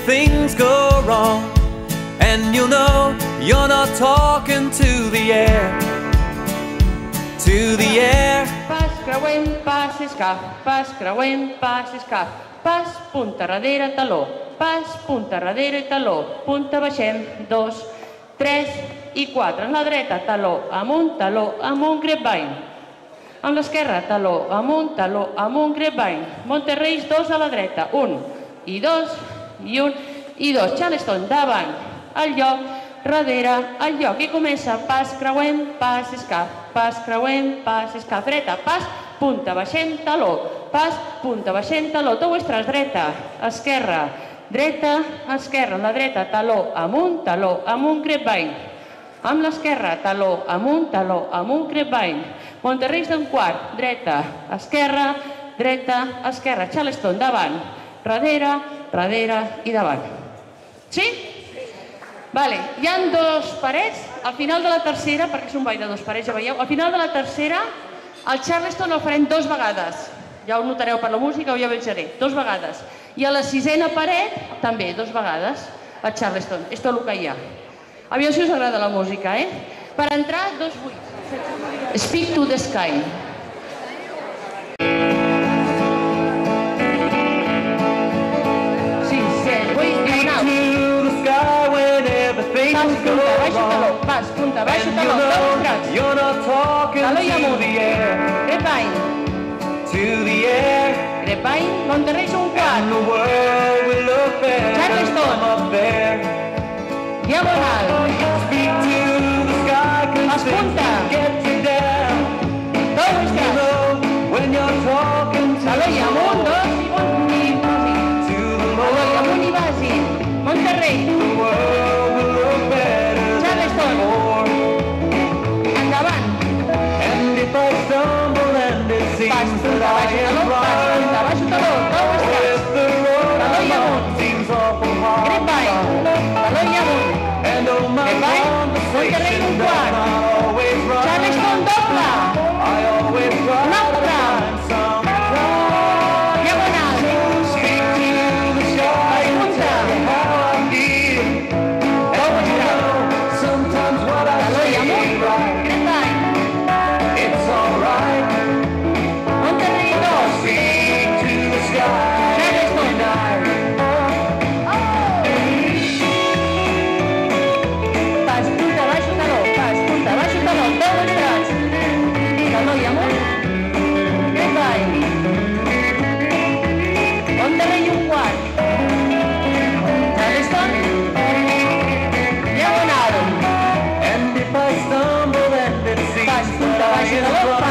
things go wrong, and you'll know you're not talking to the air. To the air. Pas creuent, pas escaf, pas creuent, pas escaf. Pas, punta darrere, taló. Pas, punta darrere, taló. Punta, baixem, 2, 3 i 4. En la dreta, taló, amunt, grapevine. En l'esquerra, taló, amunt, grapevine. Monterreis, 2 a la dreta. 1 i 2 i 1 i 2. Charleston, davant, al lloc, darrere, al lloc. I comença pas creuent, pas escaf. Pas creuent, pas escaf. Dreta, pas, punta, baixem, taló. Pas, punta, baixem, taló. Tou estràs, dreta, esquerra, dreta, esquerra. En la dreta, taló, amunt, grapevine. Amb l'esquerra, taló, amunt, grapevine. Monterreis d'un quart, dreta, esquerra, Charleston, davant, darrere i davant. Sí? Vale, hi ha dos parets, al final de la tercera, perquè és un ball de dos parets, ja veieu, al final de la tercera el Charleston el farem 2 vegades, ja ho notareu per la música o ja ho veuré, 2 vegades, i a la sisena paret també 2 vegades el Charleston, és tot el que hi ha. Aviam si us agrada la música, eh? Per entrar, 2 buits. Speak to the sky. Pas, punta, baixo, taló, dos estrats. Taló i amunt. Grapevine. Grapevine, Monterreis un quart. Charleston. Diagonal. Pas, punta. Dos estrats. Taló i amunt, 2 i 1 i basi. Taló i amunt i basi. Monterrei. Endavant. Pas, punta, baixo, taló, pas, punta, baixo, taló, dos estrats. Taló i amunt. Grapevine. Taló i amunt. Grapevine. Monterrei un quart. Charleston doble. Un altre. Diagonal. Pas, punta. Taló i amunt. Grapevine. Monterrei 2. Charleston. Pas, punta, baixo, taló. Pas, punta, baixo, taló. Dos estrats. Taló i amunt. Grapevine. Monterrei un quart. Charleston. Diagonal. Pas, punta, baixo, taló.